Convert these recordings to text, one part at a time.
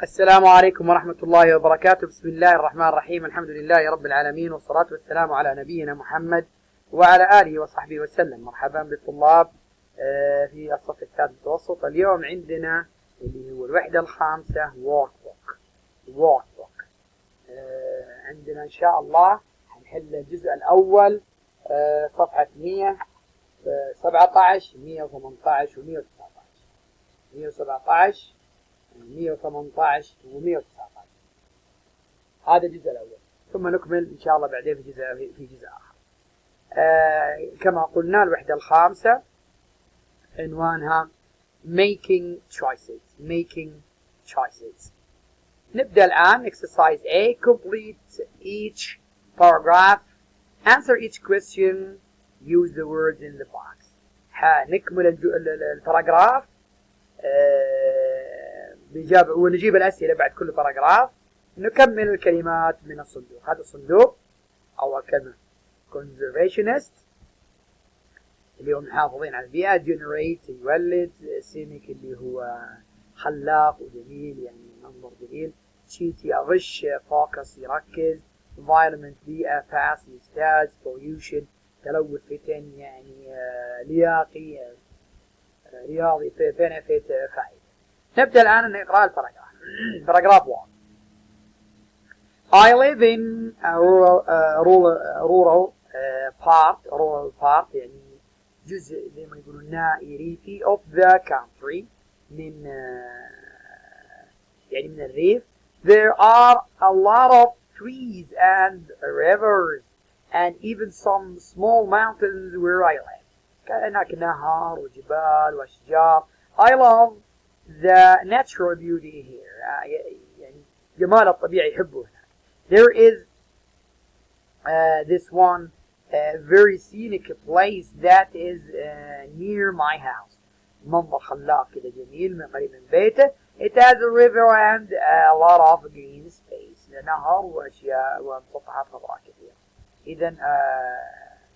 السلام عليكم ورحمة الله وبركاته. بسم الله الرحمن الرحيم. الحمد لله رب العالمين، والصلاة والسلام على نبينا محمد وعلى آله وصحبه وسلم. مرحبا بالطلاب في الصف الثالث المتوسط. اليوم عندنا اللي هو الوحدة الخامسة Workbook. عندنا إن شاء الله هنحل الجزء الأول صفحة 117 118 و 119 118 و 119. هذا الجزء الأول، ثم نكمل إن شاء الله بعدين في جزء آخر. كما قلنا الوحدة الخامسة عنوانها making choices. نبدأ الآن. exercise A. complete each paragraph, answer each question, use the words in the box. نكمل الباراجراف ونجيب الأسئلة بعد كل باراجراف. نكمل الكلمات من الصندوق. هذا الصندوق أول كلمة conservationist اللي هو محافظين على البيئة، generate يولد، cynic اللي هو خلاق وجميل يعني منظر جميل، cheat يغش، focus يركز، environment بيئة، pass يجتاز، pollution تلوث فتن يعني لياقي رياضي، benefit فائدة. نبدأ الآن نقرأ الباراجراف. باراجراف 1. I live in a rural part يعني جزء زي ما يقولون نائي ريفي of the country من يعني من الريف. There are a lot of trees and rivers and even some small mountains where I live. هناك نهر وجبال وأشجار. I love the natural beauty here. يعني جمال الطبيعة يحبه هناك. There is this one very scenic place that is near my house. منظر خلاق كده جميل من قريب من بيته. It has a river and a lot of green space. نهر وأشياء ومسطحات خضراء كثيرة. إذن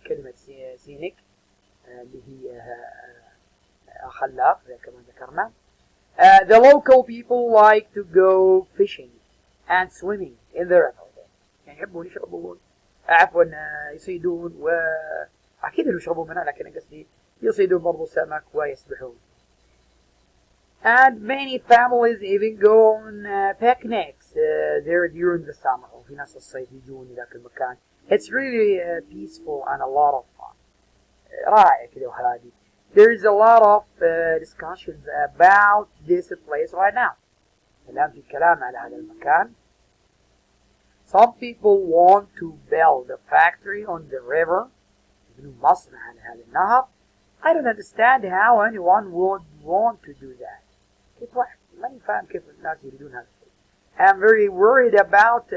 كلمة scenic اللي هي خلاق كما ذكرنا. The local people like to go fishing and swimming in the river. يعني يحبون يشربون عفوا يصيدون، وأكيد إنه يشربون منها لكن قصدي يصيدون برضو سمك ويسبحون. And many families even go on picnics there during the summer. وفي ناس الصيف يجون ذاك المكان. It's really peaceful and a lot of fun. رائع كده وهادي. There is a lot of discussions about this place right now. الآن في كلام على هذا المكان. Some people want to build a factory on the river. يبنون مصنع على هذا النهر. I don't understand how anyone would want to do that. كيف واحد ما يفهم كيف الناس يريدون هذا الشيء. I'm very worried about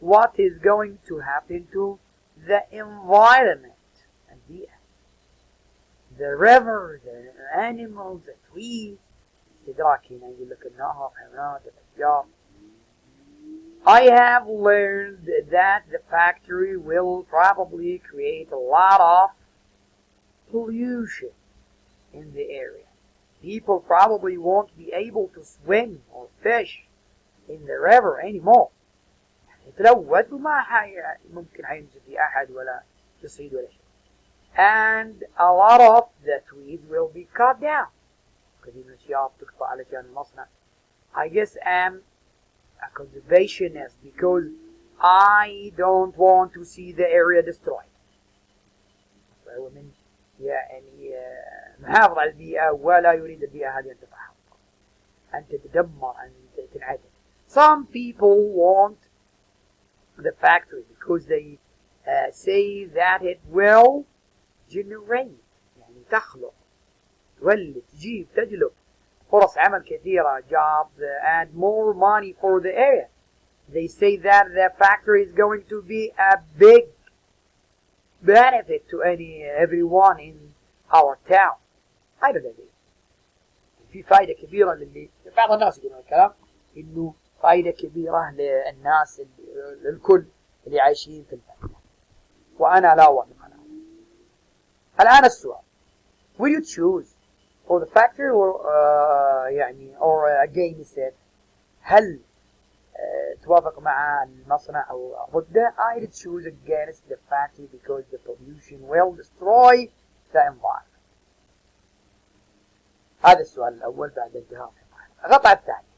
what is going to happen to the environment. البيئة. The river, the animals, the trees. استدراك هنا يقول لك النهر، حيوانات، الأشجار. I have learned that the factory will probably create a lot of pollution in the area. People probably won't be able to swim or fish in the river anymore. يتلوث وما ممكن حينزل في أحد ولا يصيد ولا شيء. And a lot of the trees will be cut down. كثير من الأشياء تقطع علشان المصنع. I guess I'm a conservationist because I don't want to see the area destroyed. فهو من يعني محافظ على البيئة ولا يريد البيئة هذه أن تتحطم، أن تتدمر، أن تنعدم. Some people want the factory because they say that it will generate يعني تخلق تولد تجيب تجلب فرص عمل كثيرة jobs and more money for the area. They say that the factory is going to be a big benefit to everyone in our town. I don't agree. في فائدة كبيرة بعض الناس يقولون الكلام إنه فائدة كبيرة للناس للكل اللي عايشين في البلد، وأنا لا أوافق على هذا. الآن السؤال: will you choose for the factory or against it? هل توافق مع المصنع أو ضده؟ I'd choose against the factory because the pollution will destroy the environment. هذا السؤال الأول بعد انتهاء القطعة الثانية.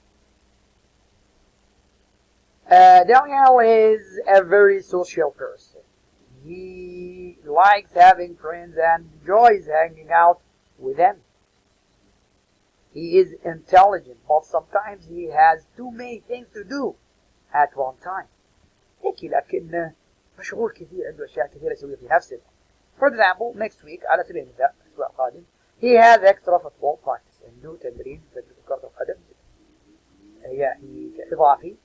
Daniel is a very social person. He likes having friends and enjoys hanging out with them. He is intelligent, but sometimes he has too many things to do at one time. هيك لكن مشغول كثير، عنده أشياء كثيرة يسويها في نفس الوقت. For example, next week على سبيل المثال الأسبوع القادم he has extra football practice. عنده تمرين في كرة القدم يعني إضافي.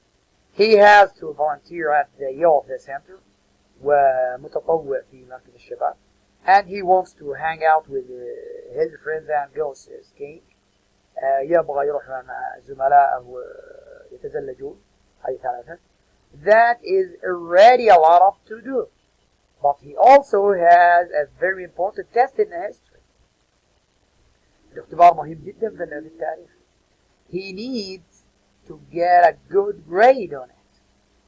He has to volunteer at the youth center ومتطوع في مركز الشباب. And he wants to hang out with his friends and go skiing. يبغى يروح مع زملائه يتزلجون. هذه ثلاثة. That is already a lot of to do. But he also has a very important test in history. الاختبار مهم جدا في التاريخ. He needs to get a good grade on it.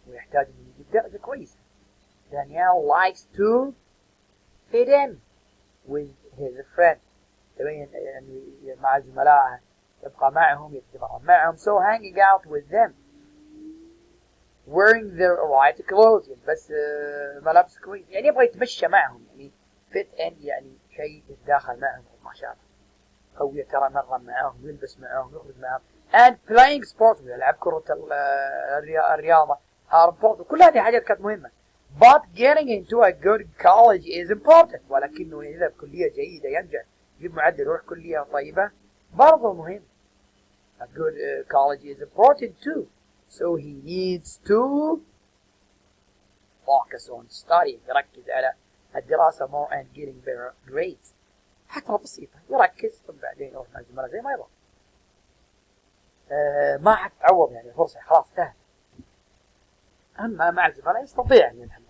ويحتاج أن يجيب درجة كويسة. Daniel likes to fit in with his friends. تبين يعني مع زملائه، يبقى معهم، يتمرن معهم. So hanging out with them. Wearing the right clothes، يلبس ملابس كويس، يعني يبغى يتمشى معهم، يعني fit in يعني شيء يتداخل معهم ما شاء الله، أو يتمرن معهم، يلبس معهم، يخرج معهم. And playing sports، يلعب كرة الرياضة، هاربورت، كل هذه حاجات كانت مهمة. But getting into a good college is important. ولكنه يذهب كلية جيدة، ينجح، يجيب معدل، يروح كلية طيبة، برضه مهم. A good college is important too. So he needs to focus on studying. يركز على الدراسة more and getting better grades. حتى بسيطة، يركز ثم بعدين يروح مع الزملاء زي ما يبغى. ما حتتعوض يعني فرصة خلاص انتهت. أما مع الزملاء يستطيع أن ينحل.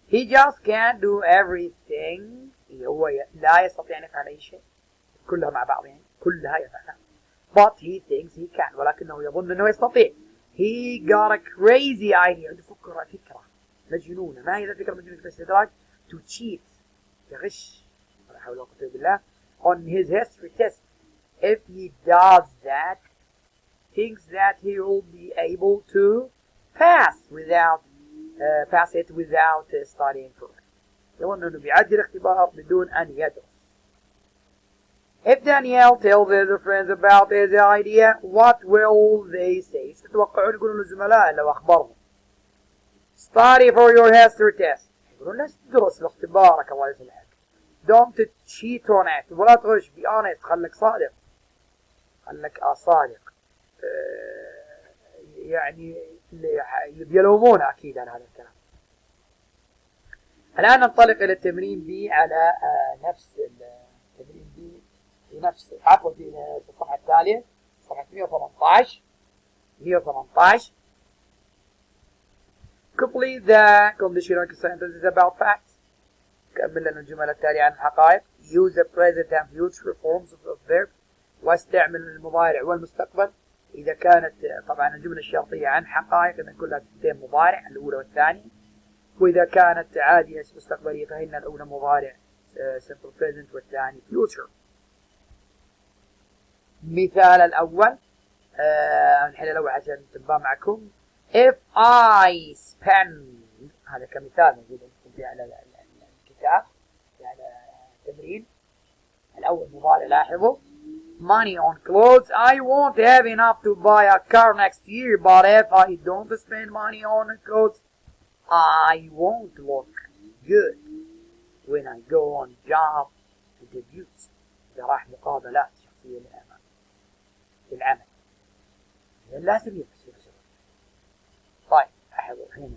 He just can't do everything. هو لا يستطيع أن يفعل أي شيء. كلها مع بعض يعني، كلها يفعلها. But he thinks he can. ولكنه يظن أنه يستطيع. He got a crazy idea. عنده فكرة مجنونة. ما هي الفكرة المجنونة في الاستدراج؟ To cheat. يغش. ولا حول ولا قوة إلا بالله. On his history test. If he does that, thinks that he will be able to pass it without studying for it. يظن أنه بيعدي الاختبار بدون أن يدرس. If Daniel tells his friends about his idea, what will they say? تتوقعون يقولون للزملاء لو أخبرهم. Study for your history test. يقولون لا تدرس لاختبارك الله يسلمك. Don't cheat on it. ولا تغش. Be honest. خلك صادق. خلك صادق. يعني يلومون أكيد على هذا الكلام. الآن ننطلق إلى التمرين B على نفس التمرين B في نفس عفوا في الصفحة التالية، صفحة 118. Complete the conditional sentences about facts. كمل لنا الجمل التالية عن الحقائق. Use the present and future forms of verb. واستعمل المضارع والمستقبل. إذا كانت طبعا الجملة الشرطية عن حقائق إذا كلها تتم مضارع الأولى والثانية. وإذا كانت عادية مستقبلية فإن الأولى مضارع simple present والثاني future. مثال الأول نحل الأول عشان تنبه معكم. If I spend، هذا كمثال موجود عندكم على الكتاب على التمرين. الأول مضارع لاحظوا. Money on clothes. I won't have enough to buy a car next year, but if I don't spend money on clothes, I won't look good when I go on job interviews. إذا راح مقابلات شخصية للعمل لازم يلبس لبس. طيب لاحظوا هنا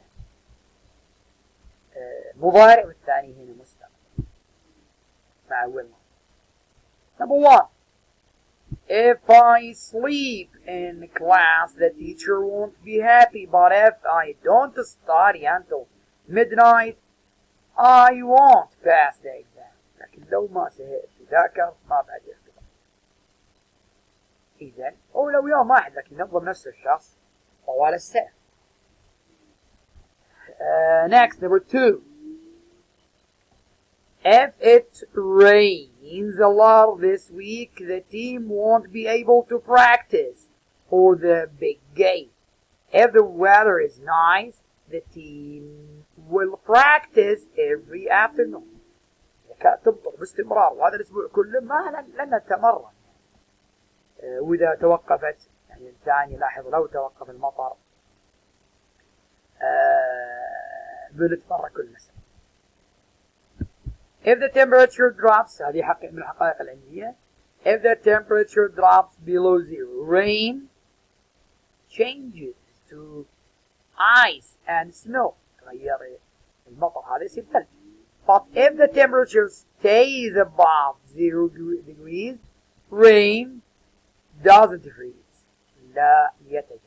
مضارع والثاني هنا مستقبل مع أول Number 1. If I sleep in class, the teacher won't be happy. But if I don't study until midnight, I won't pass the exam. لكن لو ما سهرت وذاكرت ما بعد الاختبار. إذن أو لو يوم واحد لكن ينظم نفس الشخص طوال السنة. Next, number 2. If it rains a lot this week, the team won't be able to practice for the big game. If the weather is nice, the team will practice every afternoon. تمطر باستمرار وهذا الأسبوع كله ما لن نتمرن. وإذا توقفت يعني الإنسان يلاحظ لو توقف المطر بنتمرن كل مساء. If the temperature drops, هذه حقيقة من الحقائق العلمية. If the temperature drops below zero, rain changes to ice and snow. تغير المطر هذا يصير ثلج. But if the temperature stays above 0 degrees, rain doesn't freeze. لا يتجمد.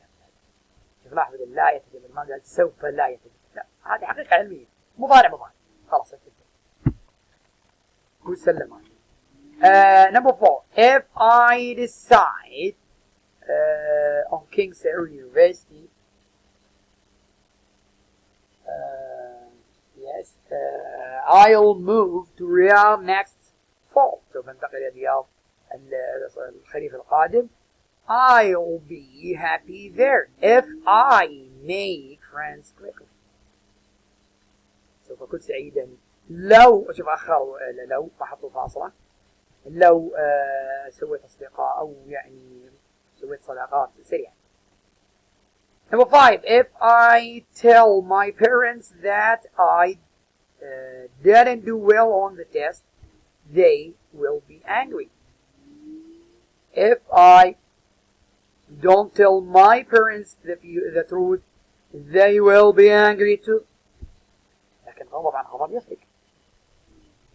شوف لاحظ لا يتجمد ما قال سوف لا يتجمد. لا هذه حقيقة علمية. مضارع. خلاص وسلم. Number 4. If I decide on King's University, I'll move to Riyadh next fall. سوف انتقل إلى الرياض الخريف القادم. I'll be happy there if I make friends quickly. سوف أكون سعيدا لو شوف أخروا لو ما حطوا فاصلة لو سويت أصدقاء أو يعني سويت صداقات سريعة. Number 5. If I tell my parents that I didn't do well on the test, they will be angry. If I don't tell my parents the truth, they will be angry too. لكن غضب عن غضب يخلق.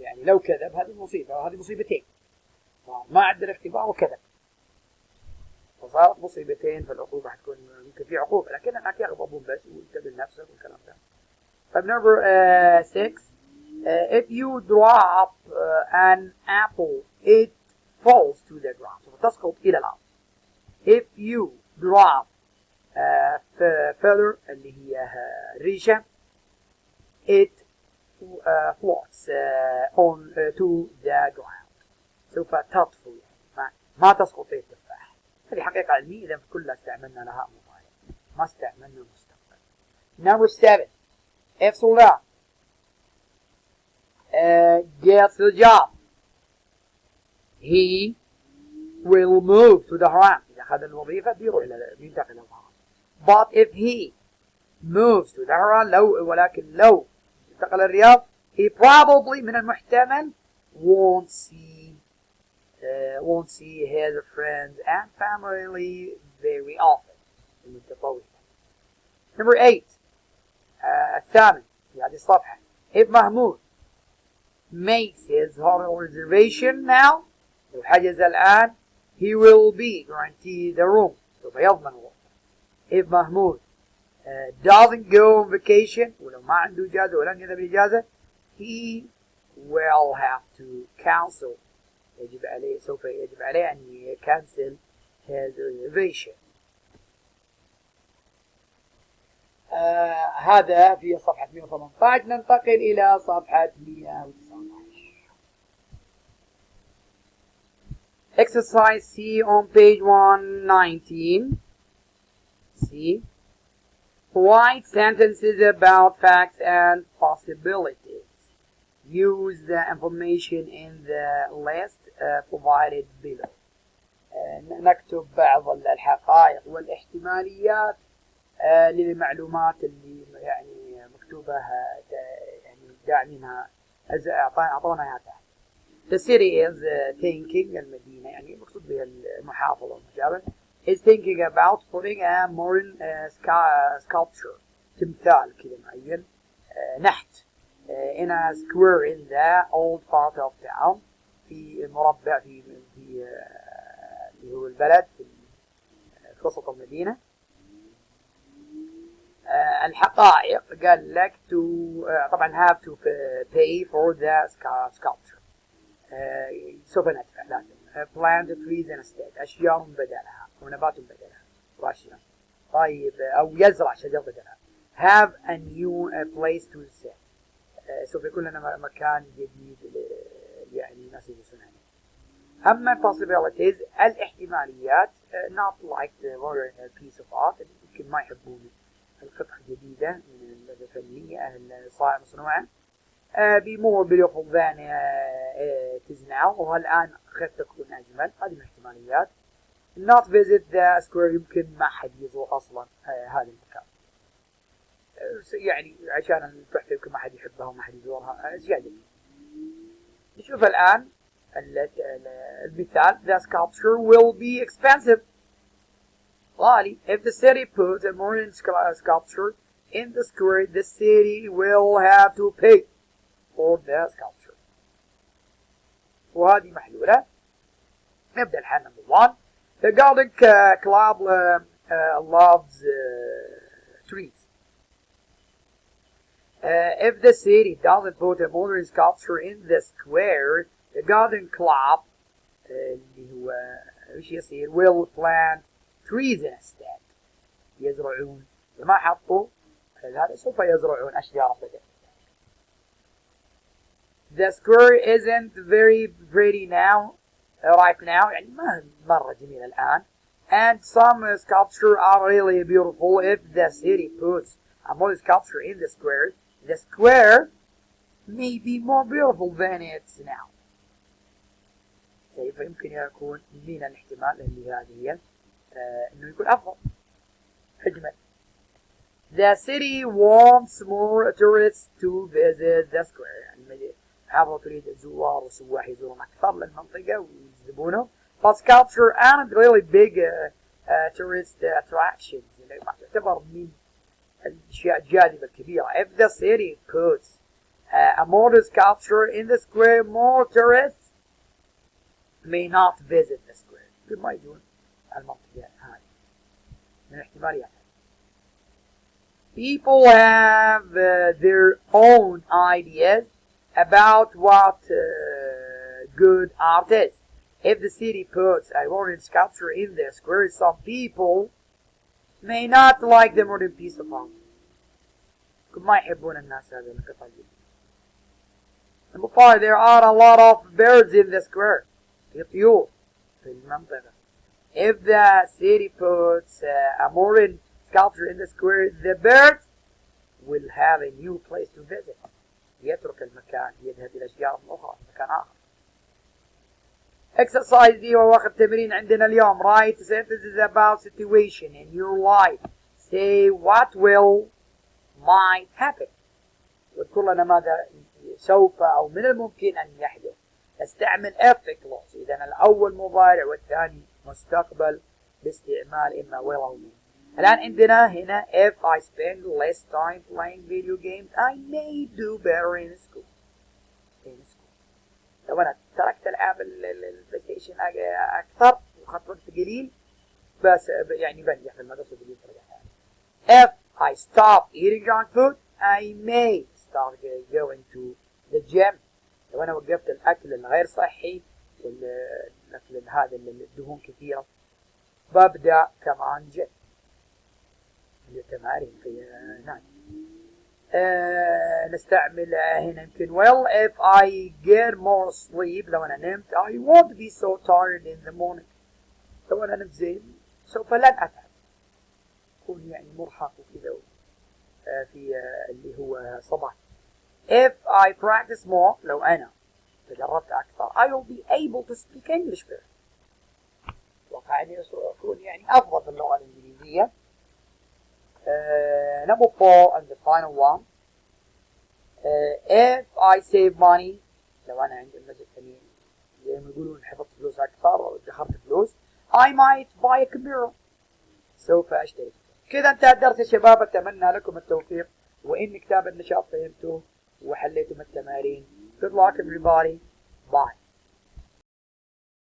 يعني لو كذب هذه مصيبة وهذه مصيبتين. ما عدى الاختبار وكذب. فصارت مصيبتين فالعقوبة حتكون يمكن في عقوبة لكن هناك يغضبون بس وينتبه لنفسك والكلام ده. طيب number 6. If you drop an apple, it falls to the ground. فتسقط إلى الأرض. If you drop feather اللي هي ريشة, it floats on to the ground. سوف تطفو يعني ما تسقط في التفاح. هذه حقيقة علمية إذا كلها استعملنا لها مضارع ما استعملنا مستقبل. Number 7. If Salah gets the job, he will move to the Haram. إذا أخذ الوظيفة بيروح ينتقل إلى الحرام. But if he moves to the Haram ولكن لو انتقل الرياض, he probably من المحتمل won't see his friends and family very often. Number 8. الثامن في هذه الصفحة. If Mahmoud makes his hotel reservation now, لو حجز الآن, he will be guaranteed the room. سوف يضمن الغرفة. If Mahmoud doesn't go on vacation, ولو ما عنده إجازة ولن يذهب إجازة, he will have to cancel. سوف يجب عليه أن يكنسل his reservation. هذا في صفحة 118. ننتقل إلى صفحة 119. Exercise C on page 119. C. Write sentences about facts and possibilities. Use the information in the list provided below. نكتب بعض الحقائق والاحتماليات للمعلومات اللي يعني مكتوبة يعني داعمينها أعطونا إياها تحت. The city is thinking المدينة يعني مقصود بها المحافظة والمجابل is thinking about putting a modern sculpture تمثال كذا معين نحت in a square in the old part of town في مربع في اللي هو البلد في وسط المدينة. الحقائق قال لك to طبعا have to pay for the sculpture. سوف ندفع لازم plant trees instead أشجار بدلها. ونبات بدلها راشدا. طيب أو يزرع شجر بدلها. have a new place to sit. سوف يكون لنا مكان جديد يعني الناس يجلسون عليه. أما possibilities الاحتماليات not like the modern piece of art يمكن ما يحبون القطعة الجديدة من الفنية المصنوعة be more beautiful than it is now والآن قد تكون أجمل. هذه من الاحتماليات. not visit the square يمكن ما حد يزور أصلا هذا المكان يعني عشان التحفة يمكن ما حد يحبها وما حد يزورها زيادة. نشوف الآن المثال. The sculpture will be expensive. غالي. If the city puts a modern sculpture in the square, the city will have to pay for the sculpture. وهذه محلولة. نبدأ الحل number 1. The garden club loves trees. If the city doesn't put a modern sculpture in the square, the garden club اللي هو ايش يصير will plant trees instead. يزرعون ما حطوا هذا سوف يزرعون أشجار بدل. The square isn't very pretty now right now يعني ما مرة جميل الآن. And some sculptures are really beautiful. If the city puts a modern sculpture in the square may be more beautiful than it's now. فيمكن يكون من الاحتمال اللي هذه هي انه يكون افضل اجمل. The city wants more tourists to visit the square. يعني حابة تريد الزوار والسواح يزورون اكثر للمنطقة ويجذبونه. But sculpture aren't really big tourist attractions. يعني ما تعتبر من الاشياء الجاذبة الكبيرة. If the city puts a modern sculpture in the square, more tourists may not visit the square. ما يجون المنطقة هذه من الاحتماليات. People have their own ideas about what good art is. If the city puts a modern sculpture in the square, some people may not like the modern piece of art. ما يحبون الناس هذه القطعة الجديدة. Number 5. There are a lot of birds in the square. في طيور في المنطقة. If the city puts a modern sculpture in the square, the birds will have a new place to visit. يترك المكان يذهب إلى أشجار أخرى مكان آخر. Exercise دي ووقت تمرين عندنا اليوم. Write sentences about situation in your life. Say what will might happen. واذكر لنا ماذا سوف أو من الممكن أن يحدث. استعمل if clause. إذا الأول مضارع والثاني مستقبل باستعمال إما will أو may. الآن عندنا هنا if I spend less time playing video games I may do better in school. لو أنا تركت ألعاب البلاي ستيشن أكثر وأخذت وقت قليل بس يعني بنجح في المدرسة بدون درجة. If I stop eating junk food I may start going to the gym. لو أنا وقفت الأكل الغير صحي والأكل هذا اللي الدهون كثيرة ببدأ كمان جيم. التمارين في هناك. نستعمل هنا يمكن well if I get more sleep. لو أنا نمت I won't be so tired in the morning. لو أنا نمت زين سوف لن أتعب. أكون يعني مرهق وكذا في اللي هو صباح. If I practice more. لو أنا تدربت أكثر I will be able to speak English better. أتوقع أني أكون يعني أفضل في اللغة الإنجليزية. Number 4 and the final one. If I save money. لو أنا عندي المزيد ثانيين زي ما يقولون حفظت فلوس أكثر ودخلت فلوس I might buy a computer. سوف أشتري. كذا انتهى الدرس يا شباب. أتمنى لكم التوفيق وإن كتاب النشاط فهمتوه وحليتم التمارين. Good luck everybody. Bye.